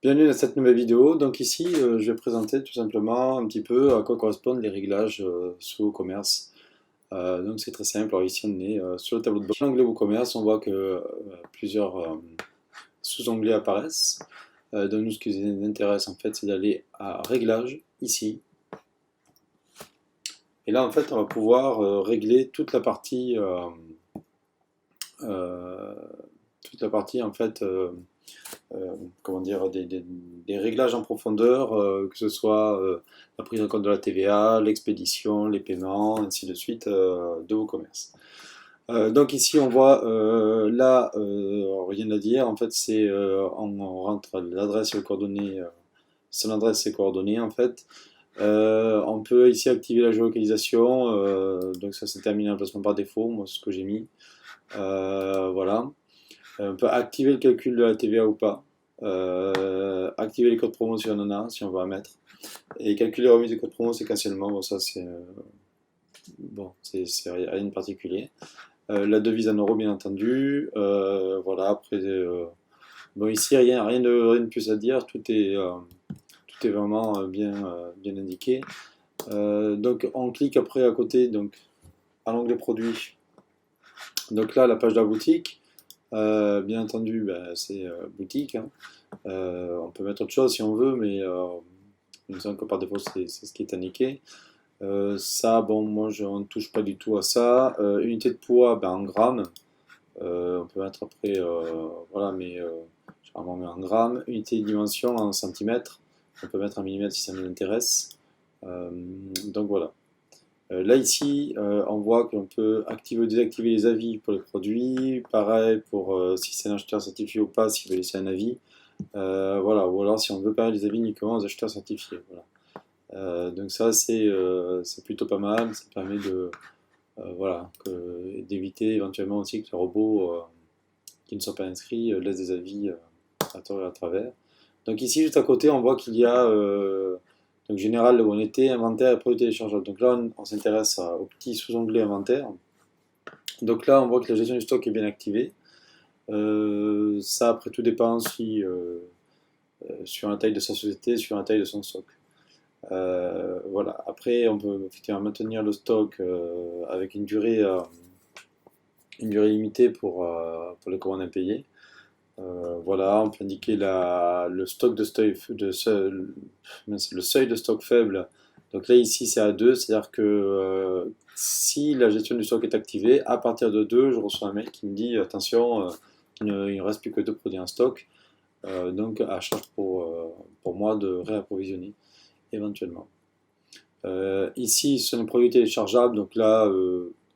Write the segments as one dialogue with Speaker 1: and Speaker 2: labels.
Speaker 1: Bienvenue dans cette nouvelle vidéo. Donc ici, je vais présenter tout simplement un petit peu à quoi correspondent les réglages sous WooCommerce. Donc c'est très simple. Alors ici, on est sur le tableau de bord. Dans l'onglet WooCommerce, on voit que plusieurs sous-onglets apparaissent. Donc nous, ce qui nous intéresse en fait, c'est d'aller à Réglages, ici. Et là, en fait, on va pouvoir régler euh, toute la partie en fait, comment dire, des réglages en profondeur, que ce soit la prise en compte de la TVA, l'expédition, les paiements, ainsi de suite, de WooCommerce. Donc ici on voit là, rien à dire, en fait c'est on rentre l'adresse et les coordonnées, son adresse et ses coordonnées en fait. On peut ici activer la géolocalisation, donc ça c'est terminé en placement par défaut, moi c'est ce que j'ai mis. Voilà. On peut activer le calcul de la TVA ou pas. Activer les codes promo si on en a, si on va en mettre. Et calculer la remise des codes promo séquentiellement, bon, ça c'est bon, c'est rien de particulier. La devise en euros, bien entendu. Voilà, après, bon, ici, rien de plus à dire, tout est vraiment bien indiqué. Donc, on clique après à côté, donc, à l'onglet produits. Donc là, la page de la boutique. Bien entendu, ben, c'est boutique, hein. On peut mettre autre chose si on veut, mais il me semble que par défaut, c'est ce qui est indiqué. Ça, bon, moi, je ne touche pas du tout à ça. Unité de poids, ben, en grammes. On peut mettre après, voilà, mais généralement on met en grammes. Unité de dimension en centimètres. On peut mettre en millimètres si ça nous intéresse. Donc voilà. Là ici, on voit qu'on peut activer ou désactiver les avis pour les produits. Pareil pour si c'est un acheteur certifié ou pas, s'il veut laisser un avis. Voilà, ou alors si on veut pas les avis uniquement aux acheteurs certifiés. Voilà. Donc ça c'est plutôt pas mal. Ça permet de voilà, d'éviter éventuellement aussi que les robots qui ne sont pas inscrits laissent des avis à tort et à travers. Donc ici, juste à côté, on voit qu'il y a donc général où on était, inventaire et produits téléchargeables. Donc là, on s'intéresse au petit sous-onglet inventaire. Donc là, on voit que la gestion du stock est bien activée. Ça, après, tout dépend si sur la taille de sa société, sur la taille de son stock. Voilà. Après, on peut effectivement maintenir le stock avec une durée limitée pour les commandes impayées. Voilà, on peut indiquer le stock le seuil de stock faible. Donc là ici c'est à 2, c'est-à-dire que si la gestion du stock est activée, à partir de 2, je reçois un mail qui me dit attention, il ne reste plus que 2 produits en stock, donc à charge pour moi de réapprovisionner éventuellement. Ici ce sont les produits téléchargeables, donc là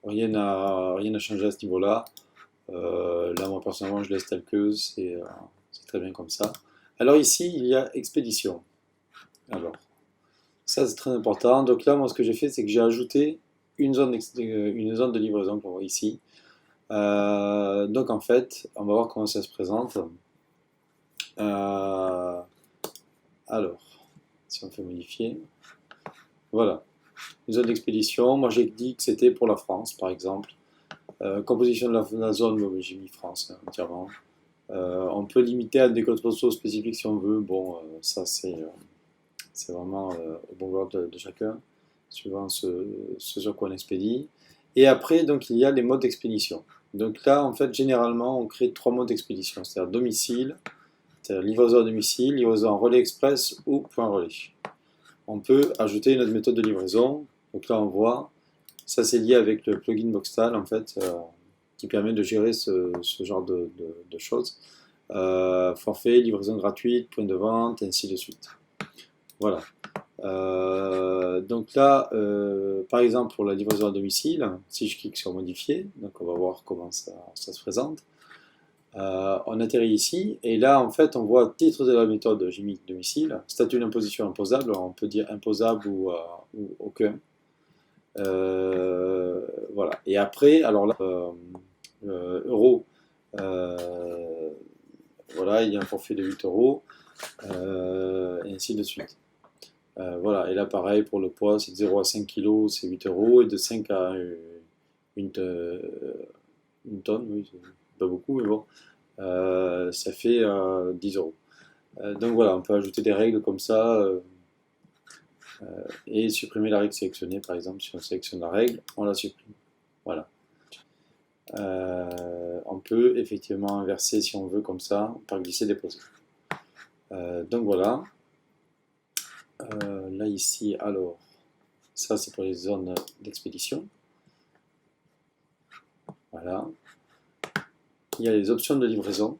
Speaker 1: rien n'a changé à ce niveau-là. Là, moi personnellement, je laisse tel que, c'est très bien comme ça. Alors ici, il y a expédition. Alors, ça c'est très important. Donc là, moi, ce que j'ai fait, c'est que j'ai ajouté une zone de livraison qu'on voit ici. Donc en fait, on va voir comment ça se présente. Euh, alors, si on fait modifier, voilà, une zone d'expédition. Moi, j'ai dit que c'était pour la France, par exemple. Composition de la zone, bon, j'ai mis France hein, entièrement. On peut limiter à des codes postaux spécifiques si on veut. Bon, ça c'est vraiment au bon vouloir de chacun, suivant ce sur quoi on expédie. Et après, donc il y a les modes d'expédition. Donc là, en fait, généralement, on crée 3 modes d'expédition, c'est-à-dire domicile, c'est-à-dire livraison à domicile, livraison en relais express ou point relais. On peut ajouter une autre méthode de livraison. Donc là, on voit, ça c'est lié avec le plugin Boxtal, en fait, qui permet de gérer ce genre de choses. Forfait, livraison gratuite, point de vente, ainsi de suite. Voilà. Donc là, par exemple, pour la livraison à domicile, si je clique sur modifier, donc on va voir comment ça se présente. On atterrit ici, et là, en fait, on voit titre de la méthode, j'ai mis domicile, statut d'imposition imposable, on peut dire imposable ou aucun. Voilà. Et après, alors là, euros, voilà, il y a un forfait de 8 euros, et ainsi de suite. Voilà, et là pareil pour le poids, c'est de 0 à 5 kg, c'est 8 euros, et de 5 à une, une tonne, oui, c'est pas beaucoup, mais bon, ça fait 10 euros. Donc voilà, on peut ajouter des règles comme ça et supprimer la règle sélectionnée. Par exemple, si on sélectionne la règle, on la supprime. Voilà. On peut effectivement inverser si on veut comme ça, par glisser-déposer. Donc voilà. Là ici, alors, ça c'est pour les zones d'expédition. Voilà. Il y a les options de livraison.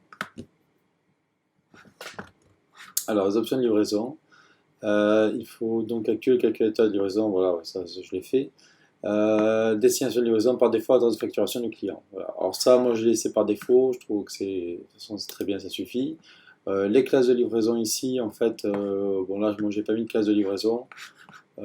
Speaker 1: Alors, les options de livraison, il faut donc activer le calculateur de livraison. Voilà, ça je l'ai fait. Destination de livraison par défaut, adresse de facturation du client. Voilà. Alors ça, moi je l'ai laissé par défaut. Je trouve que de toute façon c'est très bien, ça suffit. Les classes de livraison ici, en fait, bon là, moi j'ai pas mis de classe de livraison. Ça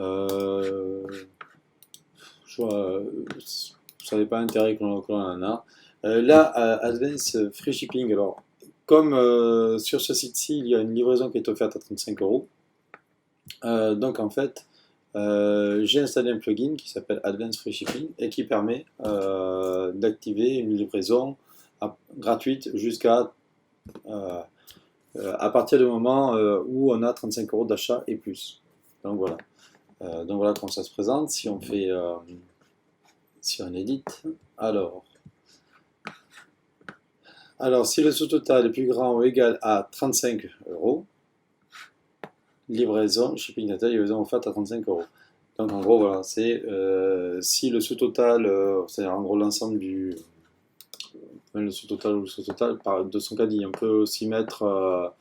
Speaker 1: n'avait pas intérêt que l'on en a. Là, Advance Free Shipping, alors, comme sur ce site-ci, il y a une livraison qui est offerte à 35 euros. Donc en fait, j'ai installé un plugin qui s'appelle Advance Free Shipping et qui permet d'activer une livraison gratuite jusqu'à à partir du moment où on a 35 euros d'achat et plus. Donc voilà. Donc voilà comment ça se présente. Si on fait, si on édite, alors si le sous-total est plus grand ou égal à 35 euros, livraison, shipping data, livraison offerte à 35 euros. Donc en gros, voilà, c'est si le sous-total, c'est-à-dire en gros l'ensemble du. Le sous-total ou le sous-total, de son caddie, on peut aussi mettre.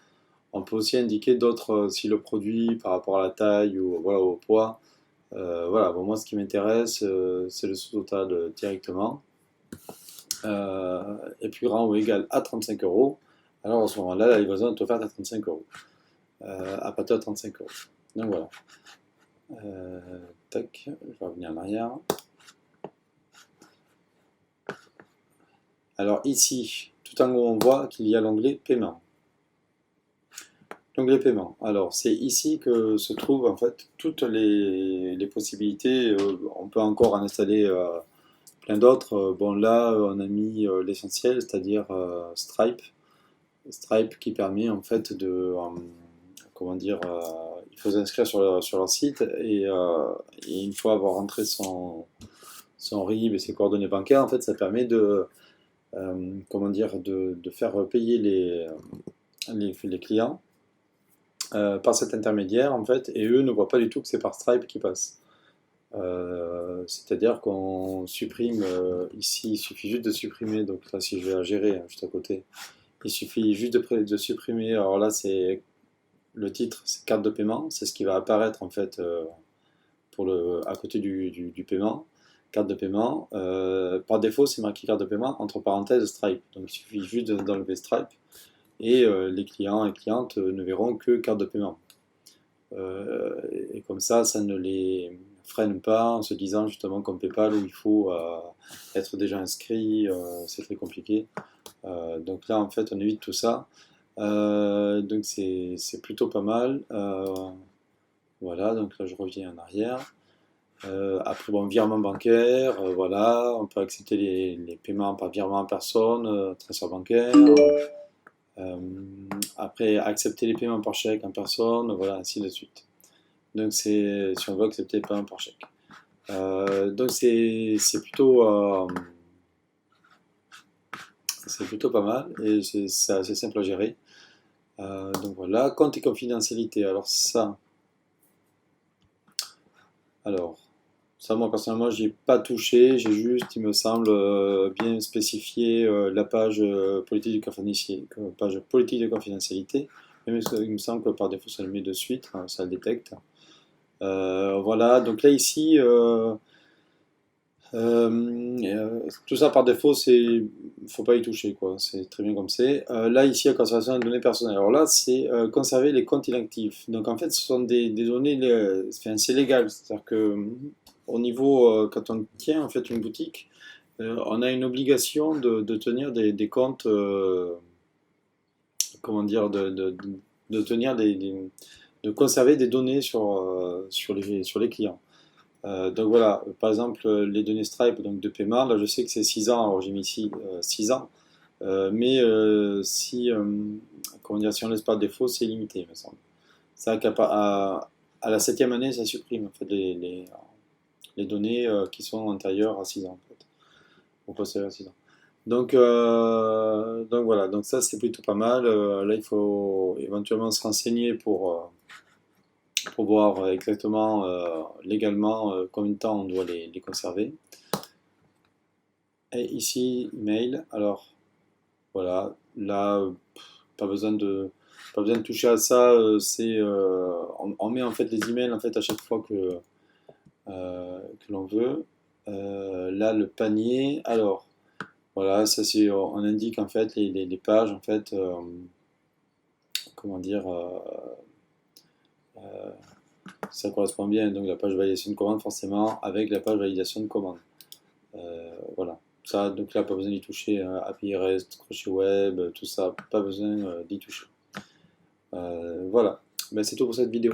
Speaker 1: On peut aussi indiquer d'autres, si le produit par rapport à la taille ou voilà, au poids. Voilà, bon, moi ce qui m'intéresse, c'est le sous-total directement. Est plus grand ou égal à 35 euros. Alors à ce moment-là, la livraison est offerte à 35 euros. À partir de 35 euros. Donc voilà. Tac, je vais revenir en arrière. Alors ici, tout en haut, on voit qu'il y a l'onglet paiement. L'onglet paiement. Alors c'est ici que se trouvent en fait toutes les possibilités. On peut encore en installer plein d'autres. Bon là, on a mis l'essentiel, c'est-à-dire Stripe. Stripe qui permet en fait de comment dire, il faut s'inscrire sur leur site et une fois avoir rentré son RIB et ses coordonnées bancaires, en fait, ça permet de comment dire, de faire payer les clients par cet intermédiaire en fait, et eux ne voient pas du tout que c'est par Stripe qui passe. C'est-à-dire qu'on supprime ici, il suffit juste de supprimer, donc là si je vais à gérer juste à côté, il suffit juste de supprimer, alors là c'est le titre, c'est carte de paiement, c'est ce qui va apparaître en fait à côté du paiement, carte de paiement. Par défaut, c'est marqué carte de paiement entre parenthèses Stripe. Donc il suffit juste d'enlever Stripe et les clients et clientes ne verront que carte de paiement. Et comme ça ne les freine pas en se disant justement comme PayPal où il faut être déjà inscrit, c'est très compliqué. Donc là en fait on évite tout ça. Donc c'est plutôt pas mal. Voilà, donc là je reviens en arrière. Après, bon, virement bancaire, voilà, on peut accepter les paiements par virement en personne, transfert bancaire. Après, accepter les paiements par chèque en personne, voilà, ainsi de suite. Donc, si on veut accepter les paiements par chèque. Donc, c'est plutôt pas mal et c'est assez simple à gérer. Donc voilà, compte et confidentialité. Alors, ça, moi personnellement, j'y ai pas touché. J'ai juste, il me semble, bien spécifié la page politique de confidentialité. Même il me semble que par défaut, ça le met de suite, hein, ça le détecte. Voilà, donc là ici, tout ça par défaut, faut pas y toucher, quoi. C'est très bien comme c'est. Là ici, la conservation des données personnelles. Alors là, c'est conserver les comptes inactifs. Donc en fait, ce sont des données, enfin, c'est légal. C'est-à-dire que au niveau, quand on tient en fait une boutique, on a une obligation de tenir des comptes, comment dire, de tenir de conserver des données sur les clients. Donc voilà, par exemple, les données Stripe donc de paiement, là je sais que c'est 6 ans, alors j'ai mis ici 6 ans. Mais si, comment dire, si on laisse pas de défaut, c'est limité, il me semble. Ça, à la septième année, ça supprime en fait, les données qui sont antérieures à 6 ans, en fait, ou postérieures à 6 ans. Donc voilà, donc ça c'est plutôt pas mal. Là, il faut éventuellement se renseigner pour voir exactement légalement combien de temps on doit les conserver. Et ici, email. Alors voilà, là, pas besoin de toucher à ça. On met en fait les emails en fait à chaque fois que l'on veut. Là, le panier. Alors voilà, ça c'est, on indique en fait les pages en fait. Comment dire, euh, ça correspond bien, donc la page validation de commande forcément avec la page validation de commande. Voilà. Ça, donc là, pas besoin d'y toucher. API REST, crochet web, tout ça, pas besoin d'y toucher. Voilà. Ben, c'est tout pour cette vidéo.